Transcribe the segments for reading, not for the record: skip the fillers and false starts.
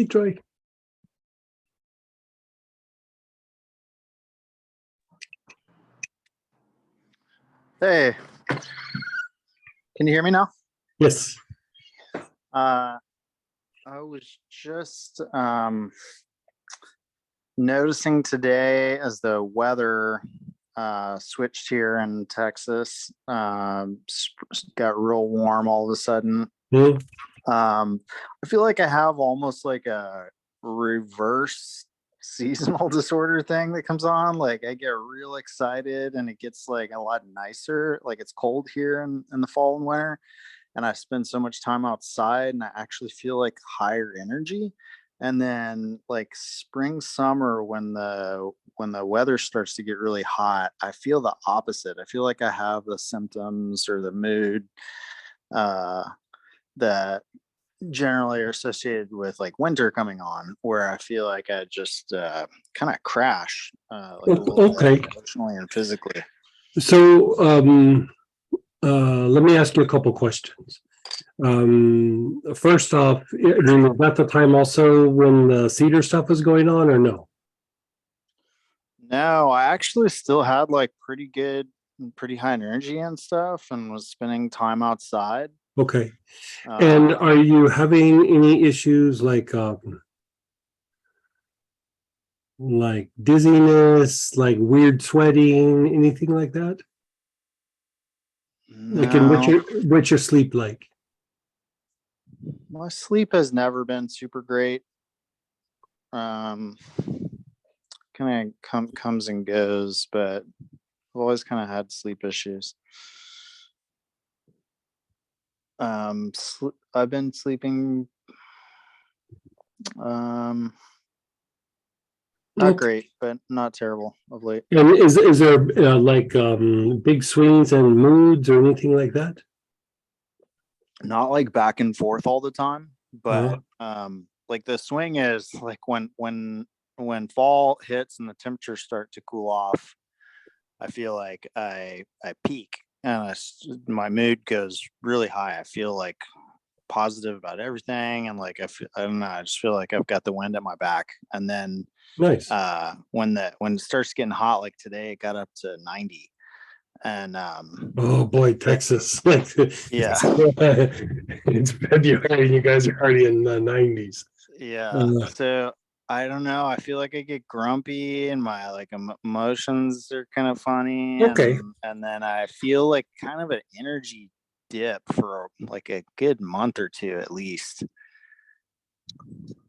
Hey, Troy. Hey, can you hear me now? Yes. I was just noticing today as the weather switched here in Texas, got real warm all of a sudden. Hmm. I feel like I have almost like a reverse seasonal disorder thing that comes on. Like I get real excited and it gets like a lot nicer. Like it's cold here in the fall and winter. And I spend so much time outside and I actually feel like higher energy. And then like spring, summer, when the weather starts to get really hot, I feel the opposite. I feel like I have the symptoms or the mood uh that generally are associated with like winter coming on, where I feel like I just kind of crash like a little Okay. bit emotionally and physically. So let me ask you a couple questions. First off, I mean, was that the time also when the cedar stuff was going on, or no? No, I actually still had like pretty high energy and stuff and was spending time outside. Okay. And Uh, are you having any issues like dizziness, like weird sweating, anything like that? Like, in no, what's your sleep like? my sleep has never been super great. Um, kind of comes and goes, but I've always kind of had sleep issues. I've been sleeping um not Okay. great, but not terrible of late. And is there big swings and moods or anything like that? Not like back and forth all the time, Uh, but like the swing is like when fall hits and the temperatures start to cool off, I feel like I peak and my mood goes really high. I feel like positive about everything and like I don't know, I just feel like I've got the wind at my back. And then nice. when it starts getting hot like today, it got up to 90. And Oh boy, it Texas. Like yeah, it's February and you guys are already in the 90s. yeah. Uh, So I don't know. I feel like I get grumpy and my like emotions are kind of funny, okay. and then I feel like kind of an energy dip for like a good month or two at least.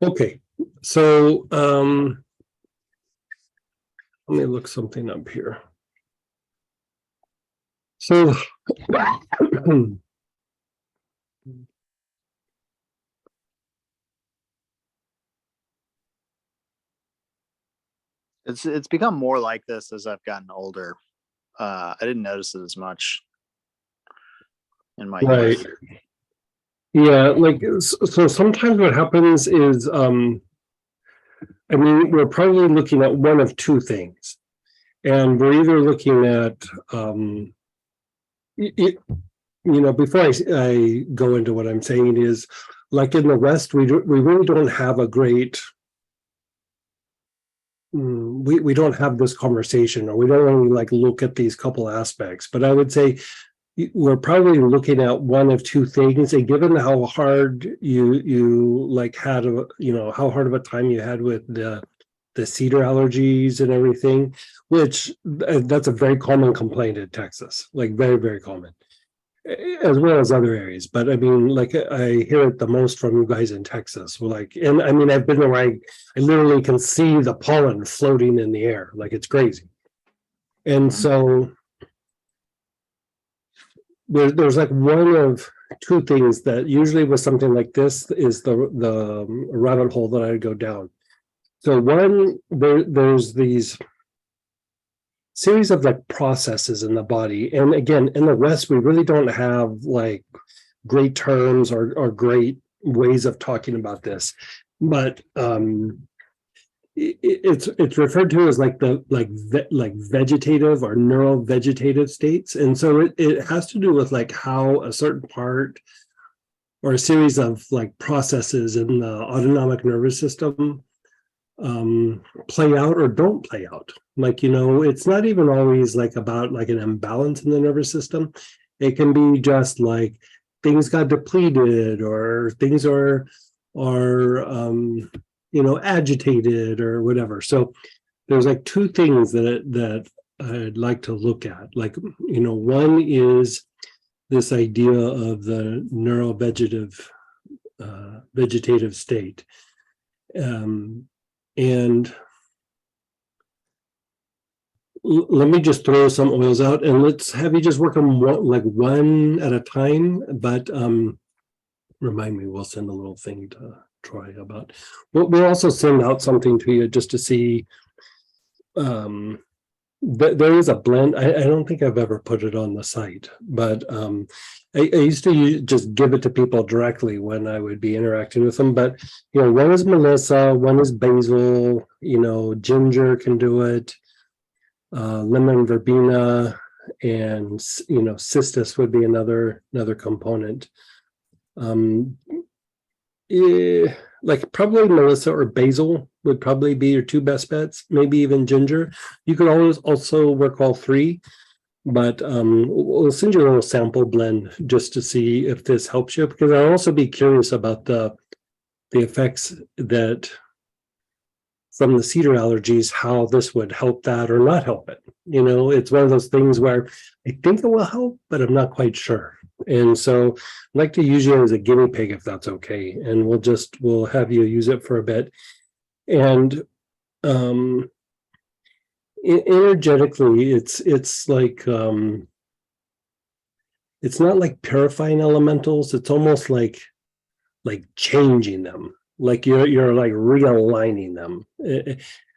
Okay. So let me look something up here. So It's become more like this as I've gotten older. I didn't notice it as much in my right. youth. Yeah, like so sometimes what happens is I mean, we're probably looking at one of two things. And we're either looking at it, before I go into what I'm saying is like in the West, we really don't have a great we don't have this conversation, or we don't really like look at these couple aspects. But I would say we're probably looking at one of two things, and given how hard you like had how hard of a time you had with the cedar allergies and everything, which that's a very common complaint in Texas, like very, very common, as well as other areas. But I mean, like I hear it the most from you guys in Texas. We're like, and I mean, I've been there where I literally can see the pollen floating in the air, like it's crazy. And Mhm. so there's like one of two things that usually with something like this is the rabbit hole that I go down. So one, there's these series of like processes in the body. And again, in the West, we really don't have like great terms or great ways of talking about this. But it's referred to as like the like vegetative or neurovegetative states. And so it has to do with like how a certain part or a series of like processes in the autonomic nervous system play out or don't play out. Like, it's not even always like about like an imbalance in the nervous system. It can be just like things got depleted, or things are agitated or whatever. So there's like two things that I'd like to look at. Like, one is this idea of the vegetative state. And let me just throw some oils out, and let's have you just work on one at a time. But remind me, we'll send a little thing to Troy about. We'll also send out something to you just to see. There is a blend. I don't think I've ever put it on the site, but I used to just give it to people directly when I would be interacting with them. But one is Melissa, one is basil. Ginger can do it. Lemon verbena, and cistus would be another component. Like probably Melissa or basil would probably be your two best bets. Maybe even ginger. You could always also work all three, but we'll send you a little sample blend just to see if this helps you, because I'll also be curious about the effects that from the cedar allergies, how this would help that or not help it. It's one of those things where I think it will help, but I'm not quite sure. And so I'd like to use you as a guinea pig, if that's okay. And we'll have you use it for a bit. And energetically, it's like, it's not like purifying elementals. It's almost like changing them. Like you're like realigning them.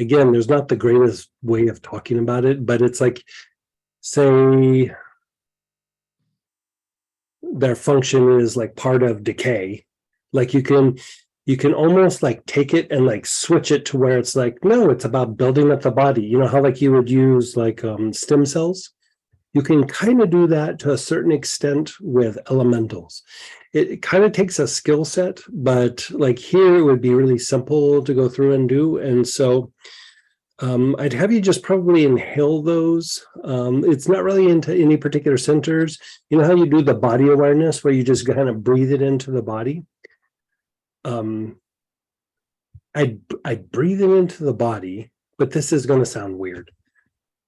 Again, there's not the greatest way of talking about it, but it's like, say their function is like part of decay. Like you can almost like take it and like switch it to where it's like, no, it's about building up the body. How like you would use like stem cells. You can kind of do that to a certain extent with elementals. It kind of takes a skill set, but like here it would be really simple to go through and do. And so I'd have you just probably inhale those. It's not really into any particular centers. You know how you do the body awareness where you just kind of breathe it into the body? I'd breathe it into the body, but this is going to sound weird.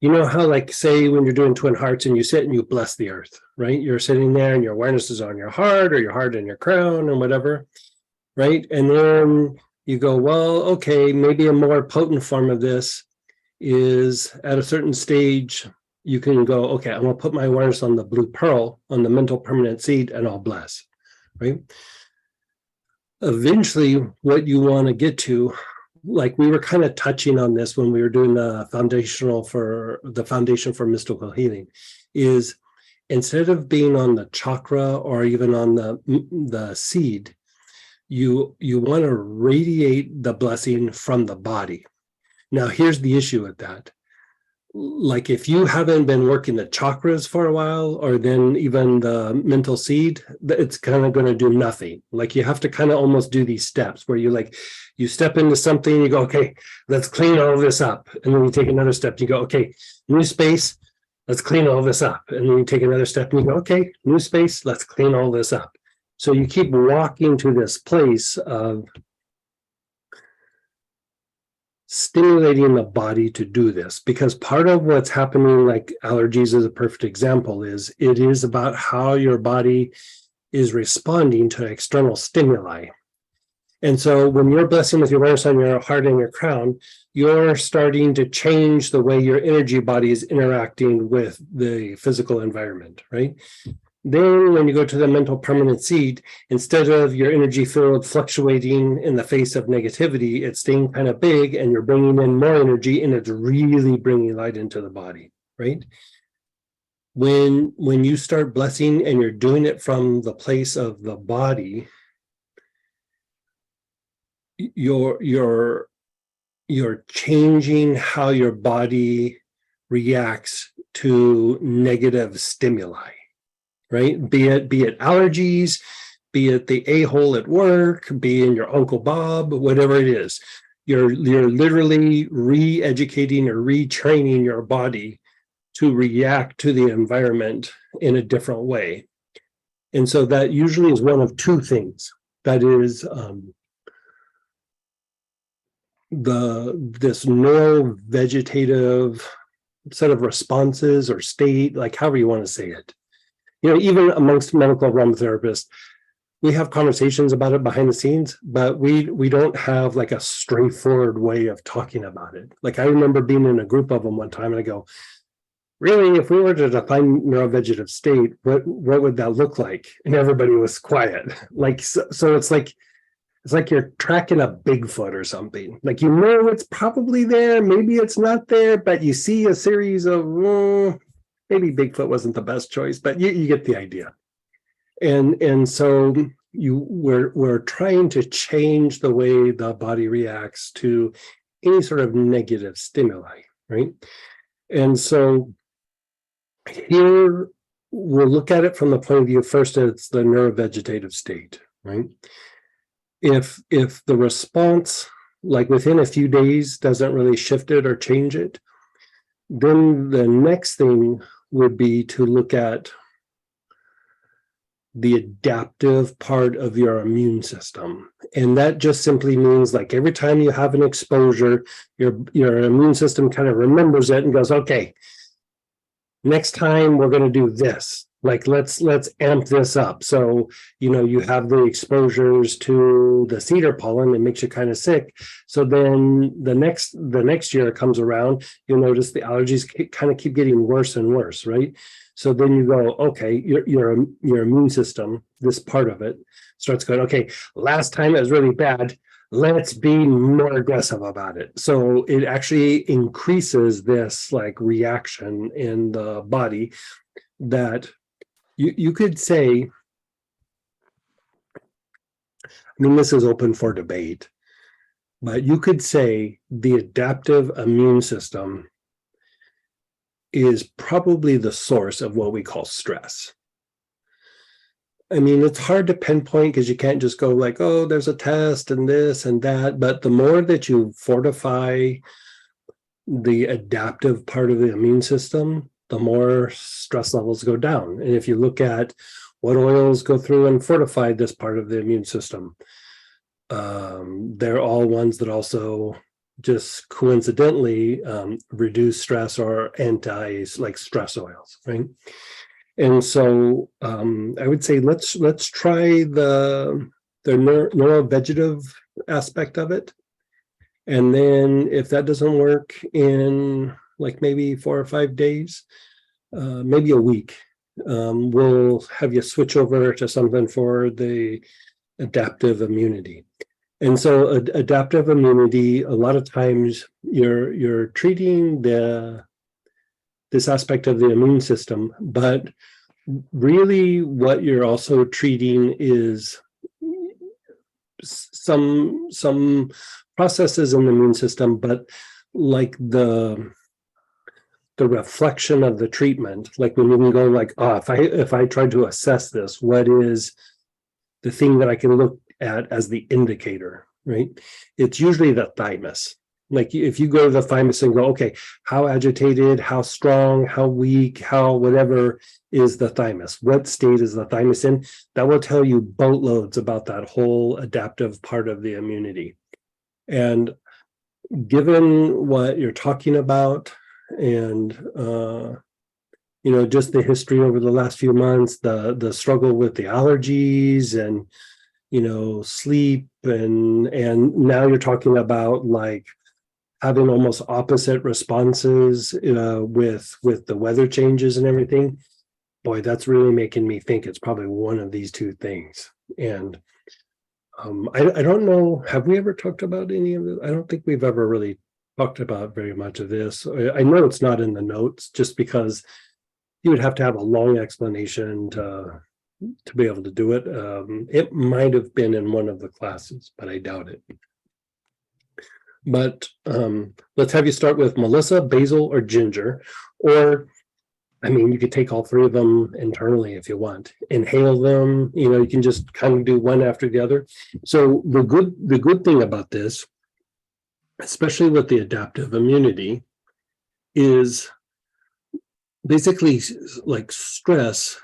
You know how, like, say when you're doing Twin Hearts and you sit and you bless the earth, right? You're sitting there and your awareness is on your heart, or your heart and your crown and whatever, right? And then you go, well, okay, maybe a more potent form of this is at a certain stage, you can go, okay, I'm going to put my awareness on the blue pearl, on the mental permanent seed, and I'll bless, right? Eventually, what you want to get to, like we were kind of touching on this when we were doing the foundation for mystical healing, is instead of being on the chakra or even on the seed, you want to radiate the blessing from the body. Now, here's the issue with that. Like if you haven't been working the chakras for a while, or then even the mental seed, it's kind of going to do nothing. Like you have to kind of almost do these steps where you step into something, you go, okay, let's clean all this up. And then you take another step, you go, okay, new space, let's clean all this up. And then you take another step and you go, okay, new space, let's clean all this up. So you keep walking to this place of stimulating the body to do this, because part of what's happening, like allergies is a perfect example, is it is about how your body is responding to external stimuli. And so when you're blessing with your awareness on your heart and your crown, you're starting to change the way your energy body is interacting with the physical environment, right? Then when you go to the mental permanent seed, instead of your energy field fluctuating in the face of negativity, it's staying kind of big and you're bringing in more energy, and it's really bringing light into the body, right? When you start blessing and you're doing it from the place of the body, you're changing how your body reacts to negative stimuli. Right? Be it allergies, be it the a-hole at work, be in your Uncle Bob, whatever it is. You're literally re-educating or retraining your body to react to the environment in a different way. And so that usually is one of two things. That is this neurovegetative set of responses or state, like however you want to say it. You know, even amongst medical aromatherapists, we have conversations about it behind the scenes, but we don't have like a straightforward way of talking about it. Like I remember being in a group of them one time and I go, really, if we were to define neurovegetative state, what would that look like? And everybody was quiet. Like, so it's like you're tracking a Bigfoot or something. Like, you know, it's probably there, maybe it's not there, but you see a series of, maybe Bigfoot wasn't the best choice, but you get the idea. And so we're trying to change the way the body reacts to any sort of negative stimuli, right? And so here we'll look at it from the point of view, first, it's the neurovegetative state, right? If the response, like within a few days, doesn't really shift it or change it, then the next thing would be to look at the adaptive part of your immune system. And that just simply means like every time you have an exposure, your immune system kind of remembers it and goes, okay, next time we're going to do this. Like let's amp this up. So, you know, you have the exposures to the cedar pollen, it makes you kind of sick. So then the next year it comes around, you'll notice the allergies kind of keep getting worse and worse, right? So then you go, okay, your immune system, this part of it, starts going, okay, last time it was really bad, let's be more aggressive about it. So it actually increases this like reaction in the body that you could say, I mean, this is open for debate, but you could say the adaptive immune system is probably the source of what we call stress. I mean, it's hard to pinpoint because you can't just go like, oh, there's a test and this and that. But the more that you fortify the adaptive part of the immune system, the more stress levels go down. And if you look at what oils go through and fortify this part of the immune system, they're all ones that also just coincidentally reduce stress or like stress oils, right? And so I would say let's try the neurovegetative aspect of it. And then if that doesn't work in like maybe 4 or 5 days, maybe a week, we'll have you switch over to something for the adaptive immunity. And so adaptive immunity, a lot of times you're treating this aspect of the immune system, but really what you're also treating is some processes in the immune system, but like the reflection of the treatment, like when you can go like, oh, if I try to assess this, what is the thing that I can look at as the indicator, right? It's usually the thymus. Like if you go to the thymus and go, okay, how agitated, how strong, how weak, how whatever is the thymus? What state is the thymus in? That will tell you boatloads about that whole adaptive part of the immunity. And given what you're talking about and, you know, just the history over the last few months, the struggle with the allergies and, you know, sleep and now you're talking about like having almost opposite responses with the weather changes and everything. Boy, that's really making me think it's probably one of these two things. And I don't know, have we ever talked about any of it? I don't think we've ever really talked about very much of this. I know it's not in the notes just because you would have to have a long explanation to be able to do it. It might have been in one of the classes, but I doubt it. But let's have you start with Melissa, basil, or ginger, or I mean, you could take all three of them internally if you want, inhale them, you can just kind of do one after the other. So the good thing about this, especially with the adaptive immunity, is basically like stress.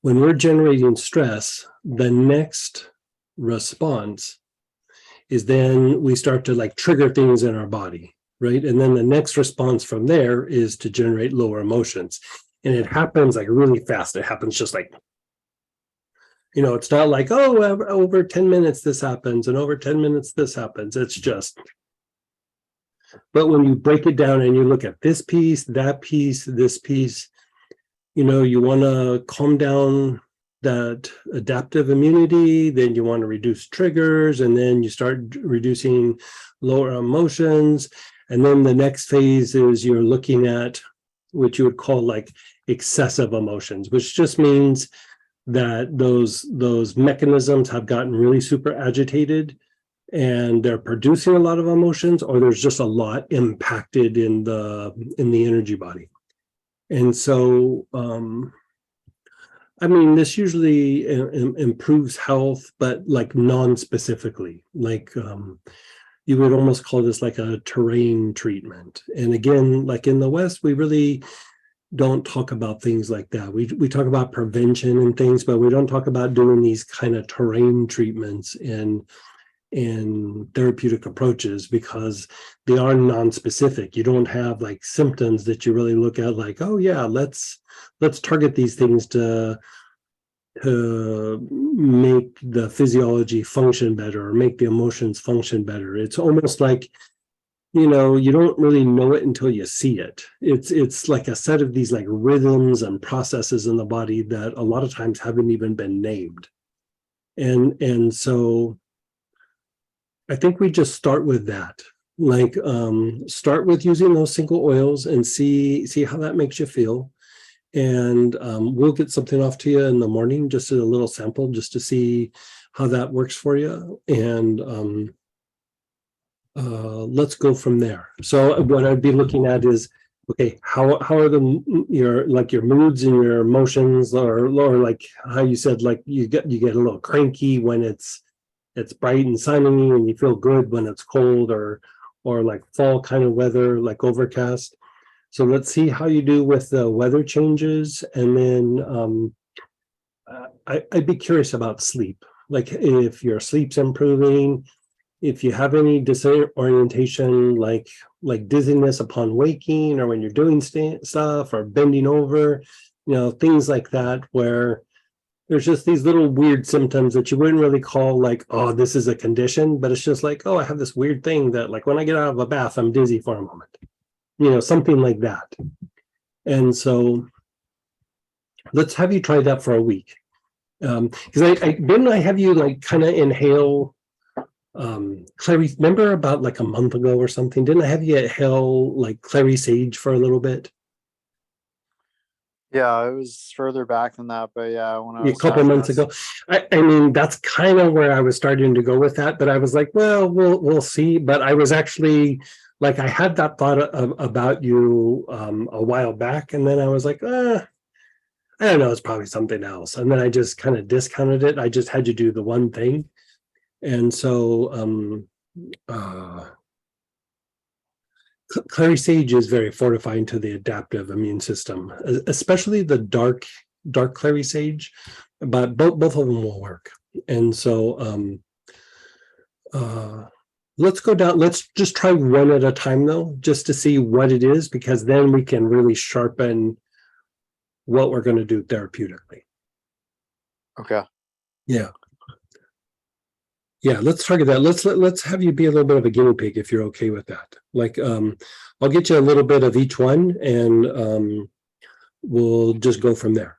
When we're generating stress, the next response is then we start to like trigger things in our body, right? And then the next response from there is to generate lower emotions. And it happens like really fast. It happens just like, it's not like, oh, over 10 minutes this happens and over 10 minutes this happens. It's just, but when you break it down and you look at this piece, that piece, this piece, you want to calm down that adaptive immunity, then you want to reduce triggers, and then you start reducing lower emotions. And then the next phase is you're looking at what you would call like excessive emotions, which just means that those mechanisms have gotten really super agitated and they're producing a lot of emotions, or there's just a lot impacted in the energy body. And so, this usually improves health, but like non-specifically, like you would almost call this like a terrain treatment. And again, like in the West, we really don't talk about things like that. We talk about prevention and things, but we don't talk about doing these kind of terrain treatments in therapeutic approaches because they are non-specific. You don't have like symptoms that you really look at like, oh yeah, let's target these things to make the physiology function better or make the emotions function better. It's almost like, you don't really know it until you see it. It's like a set of these like rhythms and processes in the body that a lot of times haven't even been named. And so I think we just start with that. Like start with using those single oils and see how that makes you feel. And we'll get something off to you in the morning, just a little sample, just to see how that works for you. And let's go from there. So what I'd be looking at is, okay, how are your moods and your emotions, or like how you said, like you get a little cranky when it's bright and sunny, and you feel good when it's cold, or like fall kind of weather, like overcast. So let's see how you do with the weather changes. And then I'd be curious about sleep, like if your sleep's improving, if you have any disorientation, like dizziness upon waking, or when you're doing stuff or bending over, things like that, where there's just these little weird symptoms that you wouldn't really call like, oh, this is a condition, but it's just like, oh, I have this weird thing that like when I get out of a bath, I'm dizzy for a moment, something like that. And so let's have you try that for a week. Because didn't I have you like kind of inhale clary, remember about like a month ago or something, didn't I have you inhale like clary sage for a little bit? Yeah, it was further back than that, but yeah, when I A was couple months ago. That's kind of where I was starting to go with that, but I was like, well, we'll see. But I was actually like, I had that thought about you a while back, and then I was like, I don't know, it's probably something else. And then I just kind of discounted it. I just had you do the one thing. And so clary sage is very fortifying to the adaptive immune system, especially the dark clary sage, but both of them will work. And so let's go down, let's just try one at a time though, just to see what it is, because then we can really sharpen what we're going to do therapeutically. Okay. Yeah, let's target that. Let's have you be a little bit of a guinea pig if you're okay with that. Like I'll get you a little bit of each one, and we'll just go from there.